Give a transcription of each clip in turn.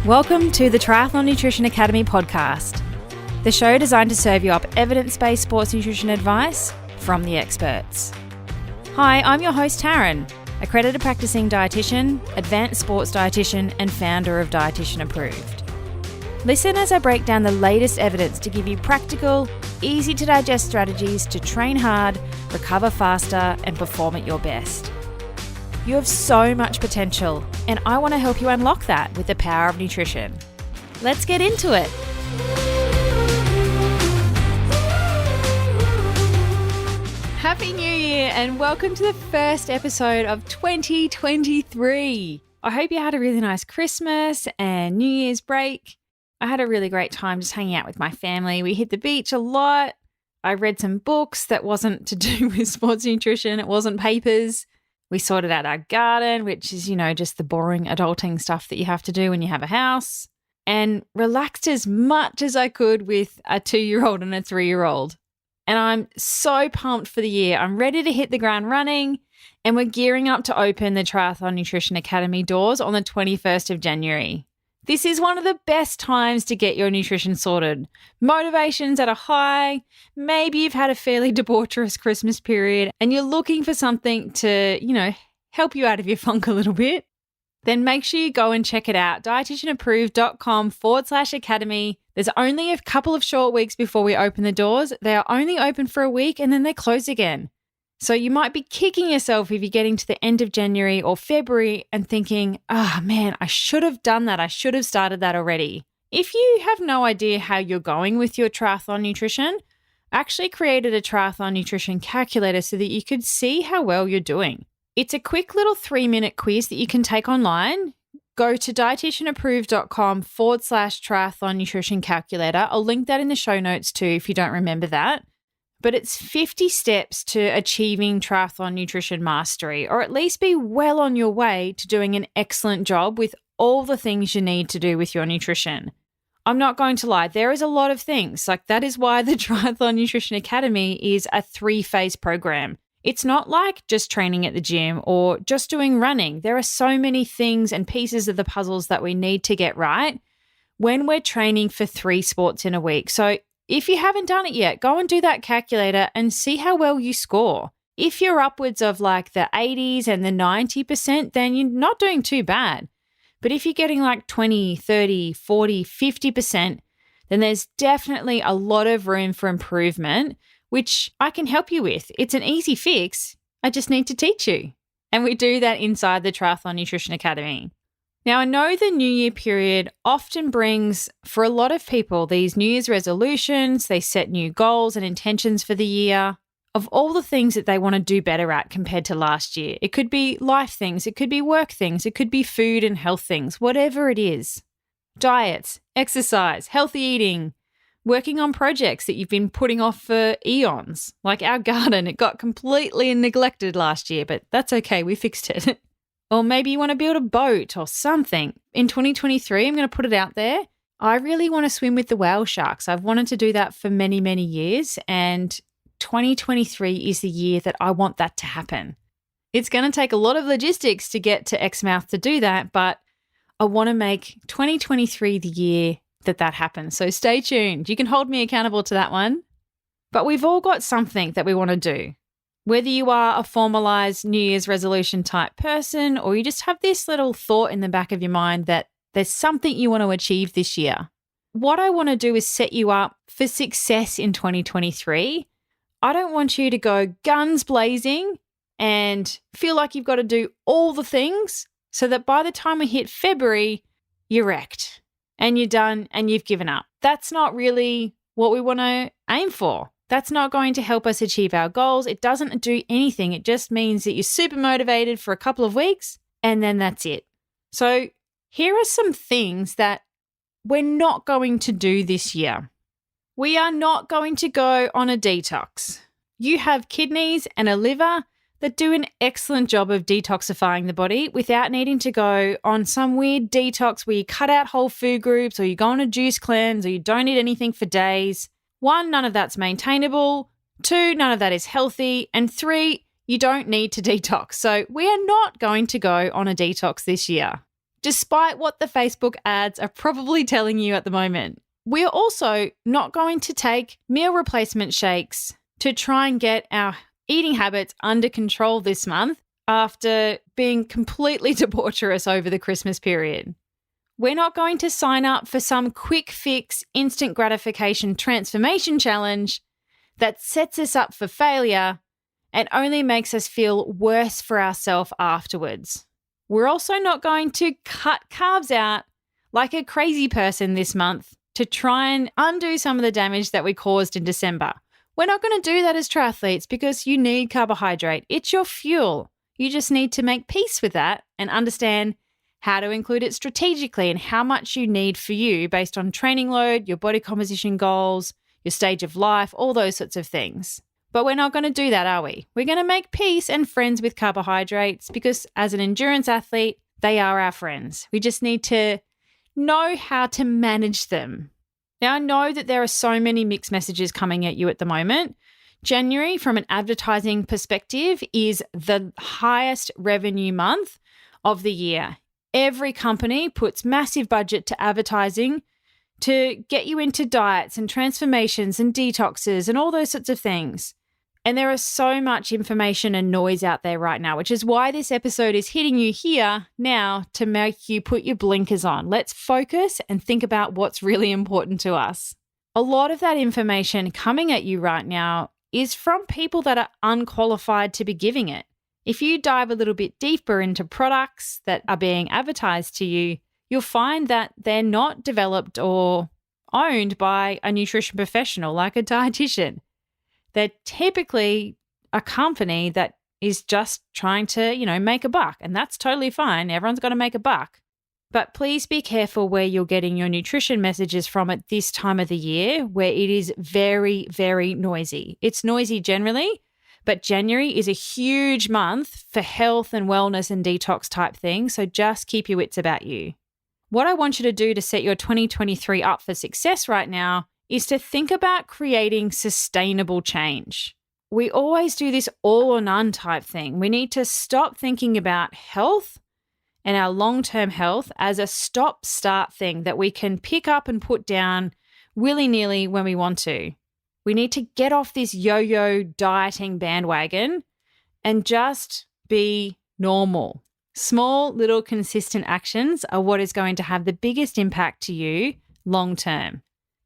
Welcome to the Triathlon Nutrition Academy podcast, the show designed to serve you up evidence-based sports nutrition advice from the experts. Hi, I'm your host Taryn, accredited practicing dietitian, advanced sports dietitian, and founder of Dietitian Approved. Listen as I break down the latest evidence to give you practical, easy to digest strategies to train hard, recover faster, and perform at your best. You have so much potential, and I want to help you unlock that with the power of nutrition. Let's get into it. Happy New Year and welcome to the first episode of 2023. I hope you had a really nice Christmas and New Year's break. I had a really great time just hanging out with my family. We hit the beach a lot. I read some books that wasn't to do with sports nutrition. It wasn't papers. We sorted out our garden, which is, just the boring adulting stuff that you have to do when you have a house, and relaxed as much as I could with a 2-year-old and a 3-year-old. And I'm so pumped for the year. I'm ready to hit the ground running, and we're gearing up to open the Triathlon Nutrition Academy doors on the 21st of January. This is one of the best times to get your nutrition sorted. Motivation's at a high. Maybe you've had a fairly debaucherous Christmas period and you're looking for something to, help you out of your funk a little bit. Then make sure you go and check it out. dietitianapproved.com/academy. There's only a couple of short weeks before we open the doors. They are only open for a week and then they close again. So you might be kicking yourself if you're getting to the end of January or February and thinking, man, I should have done that. I should have started that already. If you have no idea how you're going with your triathlon nutrition, I actually created a Triathlon Nutrition Calculator so that you could see how well you're doing. It's a quick little 3-minute quiz that you can take online. Go to dietitianapproved.com/triathlon nutrition calculator. I'll link that in the show notes too if you don't remember that. But it's 50 steps to achieving triathlon nutrition mastery, or at least be well on your way to doing an excellent job with all the things you need to do with your nutrition. I'm not going to lie, there is a lot of things. That is why the Triathlon Nutrition Academy is a 3-phase program. It's not like just training at the gym or just doing running. There are so many things and pieces of the puzzles that we need to get right when we're training for 3 sports in a week. So if you haven't done it yet, go and do that calculator and see how well you score. If you're upwards of the 80s and the 90%, then you're not doing too bad. But if you're getting 20, 30, 40, 50%, then there's definitely a lot of room for improvement, which I can help you with. It's an easy fix. I just need to teach you. And we do that inside the Triathlon Nutrition Academy. Now, I know the New Year period often brings, for a lot of people, these New Year's resolutions. They set new goals and intentions for the year of all the things that they want to do better at compared to last year. It could be life things, it could be work things, it could be food and health things, whatever it is. Diets, exercise, healthy eating, working on projects that you've been putting off for eons, like our garden. It got completely neglected last year, but that's okay, we fixed it. Or maybe you want to build a boat or something. In 2023, I'm going to put it out there. I really want to swim with the whale sharks. I've wanted to do that for many, many years. And 2023 is the year that I want that to happen. It's going to take a lot of logistics to get to Exmouth to do that, but I want to make 2023 the year that happens. So stay tuned. You can hold me accountable to that one. But we've all got something that we want to do. Whether you are a formalized New Year's resolution type person or you just have this little thought in the back of your mind that there's something you want to achieve this year. What I want to do is set you up for success in 2023. I don't want you to go guns blazing and feel like you've got to do all the things so that by the time we hit February, you're wrecked and you're done and you've given up. That's not really what we want to aim for. That's not going to help us achieve our goals. It doesn't do anything. It just means that you're super motivated for a couple of weeks and then that's it. So here are some things that we're not going to do this year. We are not going to go on a detox. You have kidneys and a liver that do an excellent job of detoxifying the body without needing to go on some weird detox where you cut out whole food groups or you go on a juice cleanse or you don't eat anything for days. 1, none of that's maintainable. 2, none of that is healthy. And 3, you don't need to detox. So we are not going to go on a detox this year. despite what the Facebook ads are probably telling you at the moment. We're also not going to take meal replacement shakes to try and get our eating habits under control this month after being completely debaucherous over the Christmas period. We're not going to sign up for some quick fix, instant gratification transformation challenge that sets us up for failure and only makes us feel worse for ourselves afterwards. We're also not going to cut carbs out like a crazy person this month to try and undo some of the damage that we caused in December. We're not going to do that as triathletes because you need carbohydrate. It's your fuel. You just need to make peace with that and understand how to include it strategically and how much you need for you based on training load, your body composition goals, your stage of life, all those sorts of things. But we're not going to do that, are we? We're going to make peace and friends with carbohydrates because as an endurance athlete, they are our friends. We just need to know how to manage them. Now, I know that there are so many mixed messages coming at you at the moment. January, from an advertising perspective, is the highest revenue month of the year. Every company puts massive budget to advertising to get you into diets and transformations and detoxes and all those sorts of things. And there is so much information and noise out there right now, which is why this episode is hitting you here now to make you put your blinkers on. Let's focus and think about what's really important to us. A lot of that information coming at you right now is from people that are unqualified to be giving it. If you dive a little bit deeper into products that are being advertised to you, you'll find that they're not developed or owned by a nutrition professional like a dietitian. They're typically a company that is just trying to, make a buck, and that's totally fine. Everyone's got to make a buck. But please be careful where you're getting your nutrition messages from at this time of the year where it is very, very noisy. It's noisy generally, but January is a huge month for health and wellness and detox type things, so just keep your wits about you. What I want you to do to set your 2023 up for success right now is to think about creating sustainable change. We always do this all or none type thing. We need to stop thinking about health and our long-term health as a stop-start thing that we can pick up and put down willy-nilly when we want to. We need to get off this yo-yo dieting bandwagon and just be normal. Small, little, consistent actions are what is going to have the biggest impact to you long-term.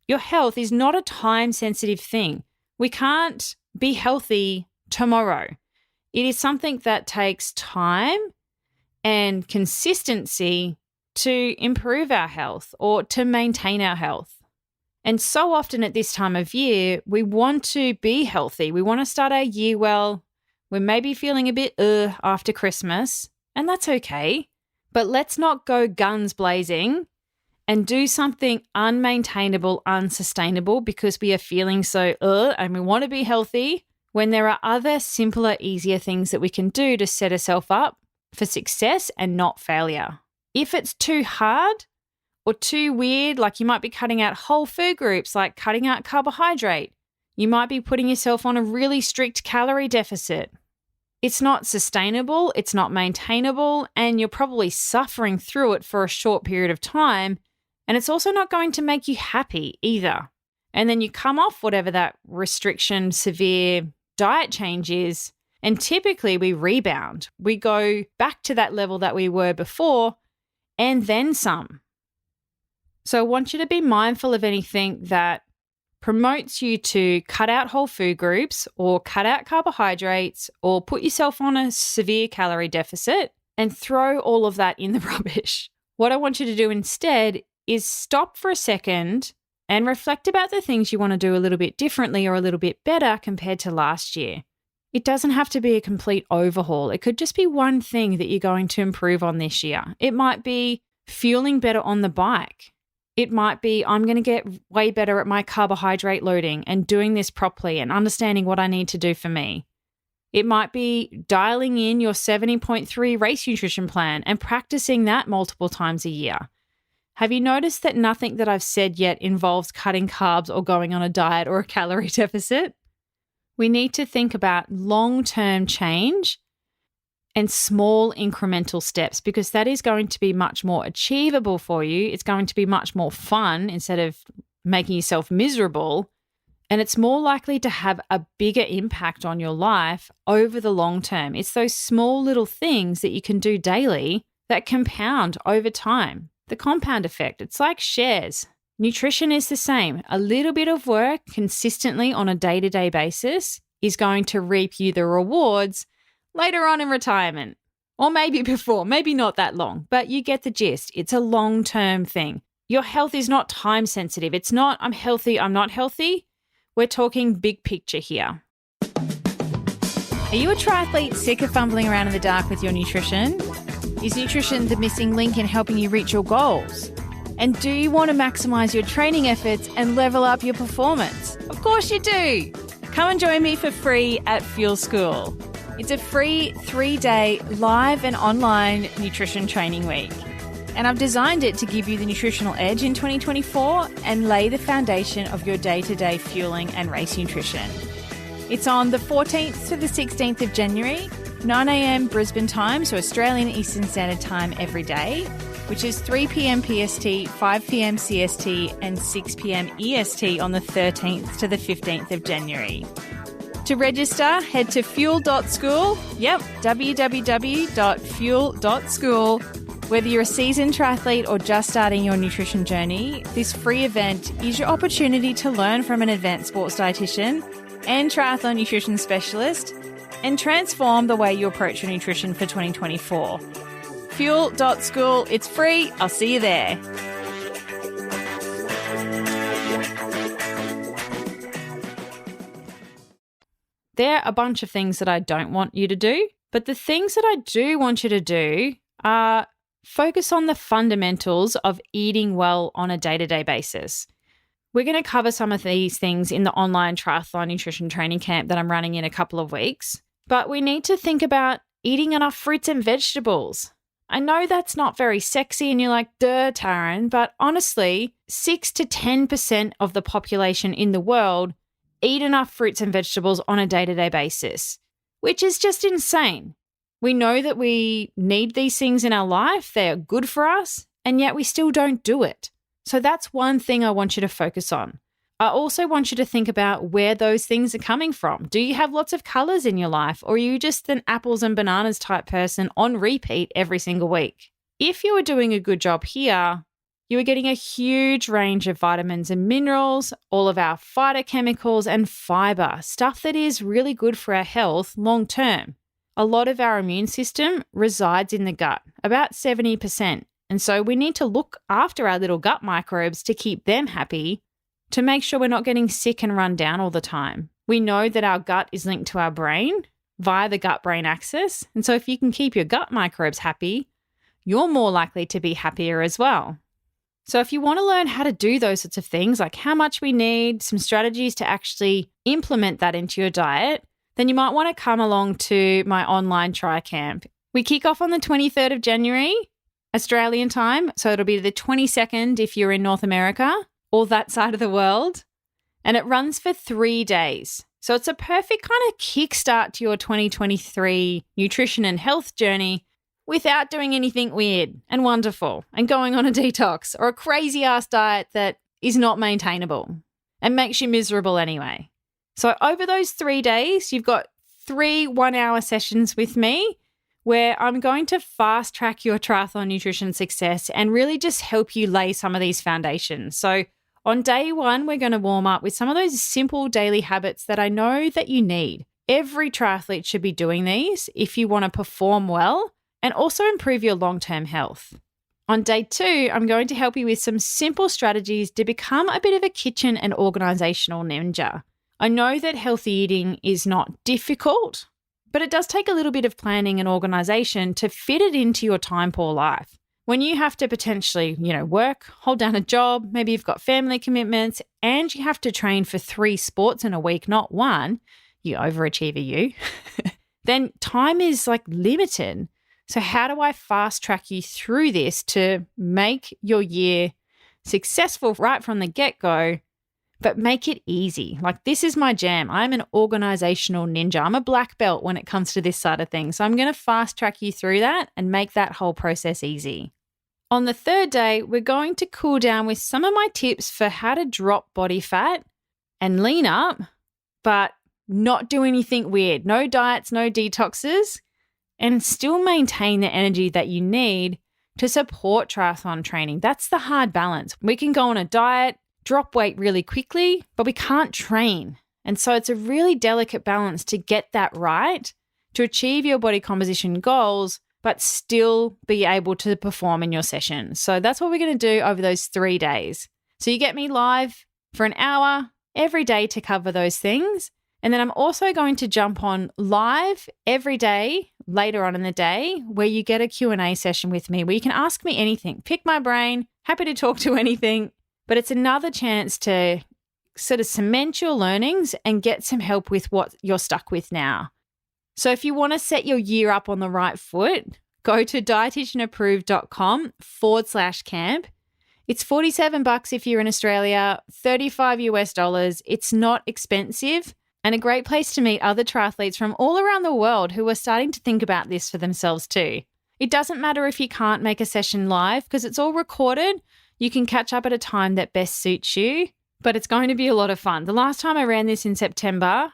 Your health is not a time-sensitive thing. We can't be healthy tomorrow. It is something that takes time and consistency to improve our health or to maintain our health. And so often at this time of year, we want to be healthy. We want to start our year well. We're maybe feeling a bit after Christmas, and that's okay. But let's not go guns blazing and do something unmaintainable, unsustainable because we are feeling so and we want to be healthy when there are other simpler, easier things that we can do to set ourselves up for success and not failure. If it's too hard, or too weird, like you might be cutting out whole food groups, like cutting out carbohydrate. You might be putting yourself on a really strict calorie deficit. It's not sustainable, it's not maintainable, and you're probably suffering through it for a short period of time. And it's also not going to make you happy either. And then you come off whatever that restriction, severe diet change is, and typically we rebound. We go back to that level that we were before and then some. So I want you to be mindful of anything that promotes you to cut out whole food groups or cut out carbohydrates or put yourself on a severe calorie deficit and throw all of that in the rubbish. What I want you to do instead is stop for a second and reflect about the things you want to do a little bit differently or a little bit better compared to last year. It doesn't have to be a complete overhaul. It could just be one thing that you're going to improve on this year. It might be fueling better on the bike. It might be, I'm going to get way better at my carbohydrate loading and doing this properly and understanding what I need to do for me. It might be dialing in your 70.3 race nutrition plan and practicing that multiple times a year. Have you noticed that nothing that I've said yet involves cutting carbs or going on a diet or a calorie deficit? We need to think about long-term change and small incremental steps, because that is going to be much more achievable for you. It's going to be much more fun instead of making yourself miserable. And it's more likely to have a bigger impact on your life over the long term. It's those small little things that you can do daily that compound over time. The compound effect, it's like shares. Nutrition is the same. A little bit of work consistently on a day-to-day basis is going to reap you the rewards later on in retirement. Or maybe before, maybe not that long, but you get the gist. It's a long-term thing. Your health is not time sensitive. It's not, I'm healthy, I'm not healthy. We're talking big picture here. Are you a triathlete sick of fumbling around in the dark with your nutrition? Is nutrition the missing link in helping you reach your goals? And do you want to maximize your training efforts and level up your performance? Of course you do. Come and join me for free at Fuel School. It's a free 3-day live and online nutrition training week. And I've designed it to give you the nutritional edge in 2024 and lay the foundation of your day-to-day fueling and race nutrition. It's on the 14th to the 16th of January, 9 a.m. Brisbane time, so Australian Eastern Standard Time every day, which is 3 p.m. PST, 5 p.m. CST, and 6 p.m. EST on the 13th to the 15th of January. To register, head to fuel.school. Yep, www.fuel.school. Whether you're a seasoned triathlete or just starting your nutrition journey, this free event is your opportunity to learn from an advanced sports dietitian and triathlon nutrition specialist and transform the way you approach your nutrition for 2024. Fuel.school, it's free. I'll see you there. There are a bunch of things that I don't want you to do, but the things that I do want you to do are focus on the fundamentals of eating well on a day-to-day basis. We're going to cover some of these things in the online triathlon nutrition training camp that I'm running in a couple of weeks, but we need to think about eating enough fruits and vegetables. I know that's not very sexy and you're like, duh, Taryn, but honestly, 6 to 10% of the population in the world eat enough fruits and vegetables on a day-to-day basis, which is just insane. We know that we need these things in our life. They are good for us, and yet we still don't do it. So that's one thing I want you to focus on. I also want you to think about where those things are coming from. Do you have lots of colors in your life, or are you just an apples and bananas type person on repeat every single week? If you are doing a good job here, you are getting a huge range of vitamins and minerals, all of our phytochemicals and fiber, stuff that is really good for our health long term. A lot of our immune system resides in the gut, about 70%. And so we need to look after our little gut microbes to keep them happy, to make sure we're not getting sick and run down all the time. We know that our gut is linked to our brain via the gut-brain axis. And so if you can keep your gut microbes happy, you're more likely to be happier as well. So if you want to learn how to do those sorts of things, like how much we need, some strategies to actually implement that into your diet, then you might want to come along to my online tri camp. We kick off on the 23rd of January, Australian time. So it'll be the 22nd if you're in North America or that side of the world. And it runs for 3 days. So it's a perfect kind of kickstart to your 2023 nutrition and health journey without doing anything weird and wonderful and going on a detox or a crazy ass diet that is not maintainable and makes you miserable anyway. So over those 3 days, you've got 3 one-hour sessions with me where I'm going to fast track your triathlon nutrition success and really just help you lay some of these foundations. So on day 1, we're going to warm up with some of those simple daily habits that I know that you need. Every triathlete should be doing these if you want to perform well and also improve your long-term health. On day 2, I'm going to help you with some simple strategies to become a bit of a kitchen and organizational ninja. I know that healthy eating is not difficult, but it does take a little bit of planning and organization to fit it into your time-poor life. When you have to potentially, work, hold down a job, maybe you've got family commitments, and you have to train for 3 sports in a week, not 1, you overachiever you, then time is limited. So how do I fast track you through this to make your year successful right from the get-go, but make it easy. Like, this is my jam. I'm an organizational ninja. I'm a black belt when it comes to this side of things. So I'm going to fast track you through that and make that whole process easy. On the third day, we're going to cool down with some of my tips for how to drop body fat and lean up, but not do anything weird. No diets, no detoxes, and still maintain the energy that you need to support triathlon training. That's the hard balance. We can go on a diet, drop weight really quickly, but we can't train. And so it's a really delicate balance to get that right, to achieve your body composition goals, but still be able to perform in your session. So that's what we're going to do over those 3 days. So you get me live for an hour every day to cover those things. And then I'm also going to jump on live every day later on in the day where you get a Q&A session with me where you can ask me anything. Pick my brain, happy to talk to anything. But it's another chance to sort of cement your learnings and get some help with what you're stuck with now. So if you want to set your year up on the right foot, go to dietitianapproved.com/camp. It's $47 if you're in Australia, $35 US. It's not expensive and a great place to meet other triathletes from all around the world who are starting to think about this for themselves too. It doesn't matter if you can't make a session live because it's all recorded. You can catch up at a time that best suits you, but it's going to be a lot of fun. The last time I ran this in September,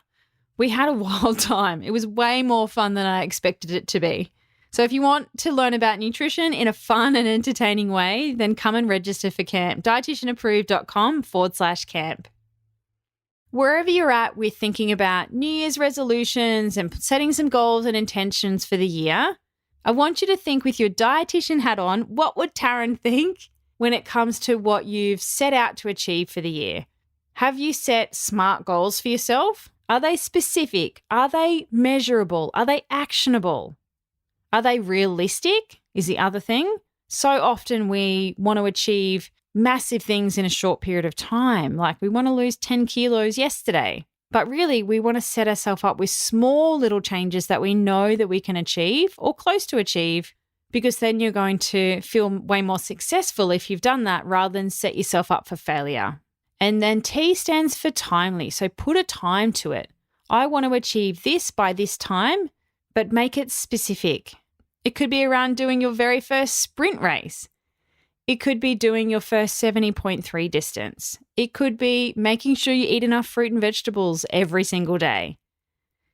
we had a wild time. It was way more fun than I expected it to be. So if you want to learn about nutrition in a fun and entertaining way, then come and register for camp. dietitianapproved.com/camp. Wherever you're at with thinking about New Year's resolutions and setting some goals and intentions for the year, I want you to think with your dietitian hat on, what would Taryn think when it comes to what you've set out to achieve for the year? Have you set SMART goals for yourself? Are they specific? Are they measurable? Are they actionable? Are they realistic? Is the other thing. So often we want to achieve massive things in a short period of time. Like we want to lose 10 kilos yesterday. But really, we want to set ourselves up with small little changes that we know that we can achieve or close to achieve, because then you're going to feel way more successful if you've done that rather than set yourself up for failure. And then T stands for timely. So put a time to it. I want to achieve this by this time, but make it specific. It could be around doing your very first sprint race. It could be doing your first 70.3 distance. It could be making sure you eat enough fruit and vegetables every single day.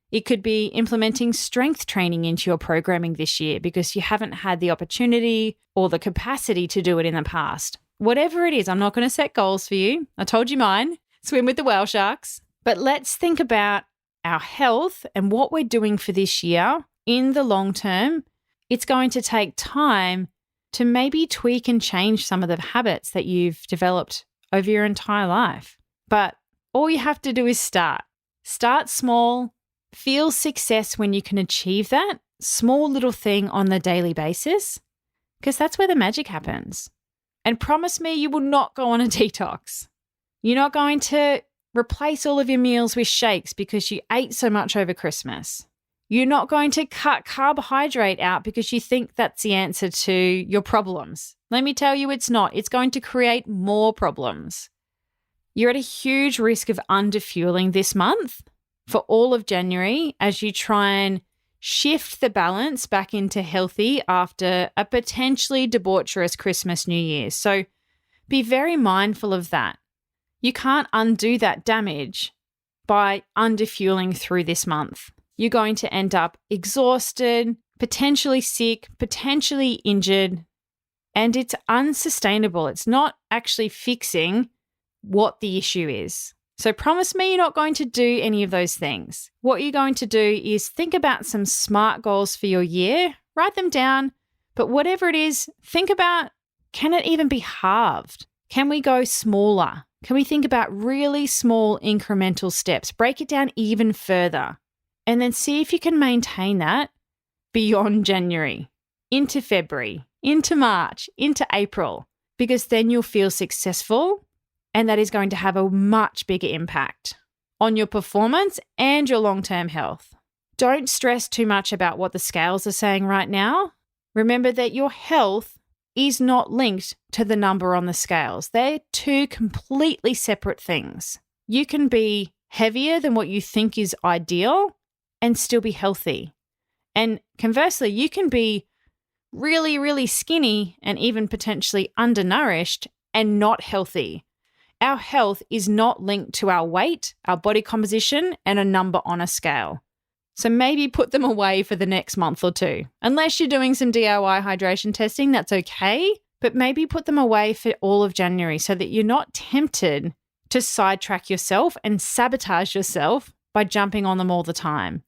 It could be implementing strength training into your programming this year because you haven't had the opportunity or the capacity to do it in the past. Whatever it is, I'm not going to set goals for you. I told you mine. Swim with the whale sharks. But let's think about our health and what we're doing for this year in the long term. It's going to take time to maybe tweak and change some of the habits that you've developed over your entire life. But all you have to do is start. Start small. Feel success when you can achieve that small little thing on the daily basis, because that's where the magic happens. And promise me you will not go on a detox. You're not going to replace all of your meals with shakes because you ate so much over Christmas. You're not going to cut carbohydrate out because you think that's the answer to your problems. Let me tell you, it's not. It's going to create more problems. You're at a huge risk of underfueling this month for all of January as you try and shift the balance back into healthy after a potentially debaucherous Christmas, New Year's. So be very mindful of that. You can't undo that damage by underfueling through this month. You're going to end up exhausted, potentially sick, potentially injured, and it's unsustainable. It's not actually fixing what the issue is. So promise me you're not going to do any of those things. What you're going to do is think about some SMART goals for your year, write them down, but whatever it is, think about, can it even be halved? Can we go smaller? Can we think about really small incremental steps? Break it down even further and then see if you can maintain that beyond January, into February, into March, into April, because then you'll feel successful. And that is going to have a much bigger impact on your performance and your long-term health. Don't stress too much about what the scales are saying right now. Remember that your health is not linked to the number on the scales. They're two completely separate things. you can be heavier than what you think is ideal and still be healthy. And conversely, you can be really, really skinny and even potentially undernourished and not healthy. Our health is not linked to our weight, our body composition, and a number on a scale. So maybe put them away for the next month or two. Unless you're doing some DIY hydration testing, that's okay, but maybe put them away for all of January so that you're not tempted to sidetrack yourself and sabotage yourself by jumping on them all the time.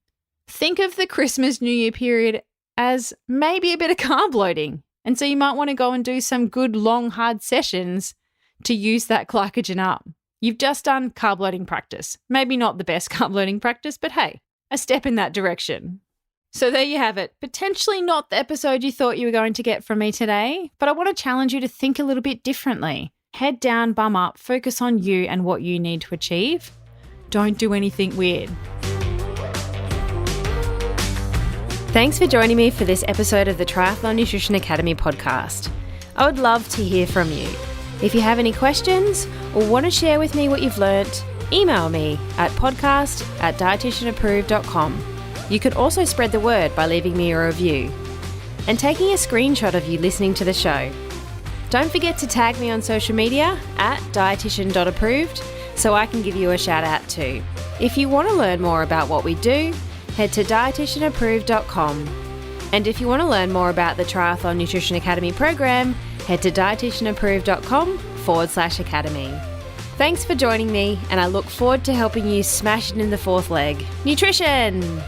Think of the Christmas New Year period as maybe a bit of carb loading. And so you might want to go and do some good long, hard sessions to use that glycogen up. You've just done carb loading practice. Maybe not the best carb loading practice, but hey, a step in that direction. So there you have it. Potentially not the episode you thought you were going to get from me today, but I want to challenge you to think a little bit differently. Head down, bum up, focus on you and what you need to achieve. Don't do anything weird. Thanks for joining me for this episode of the Triathlon Nutrition Academy podcast. I would love to hear from you. If you have any questions or want to share with me what you've learnt, email me at podcast@dietitianapproved.com. You can also spread the word by leaving me a review and taking a screenshot of you listening to the show. Don't forget to tag me on social media at dietitian.approved so I can give you a shout out too. If you want to learn more about what we do, head to dietitianapproved.com. And if you want to learn more about the Triathlon Nutrition Academy program, head to dietitianapproved.com/academy. Thanks for joining me, and I look forward to helping you smash it in the fourth leg. Nutrition!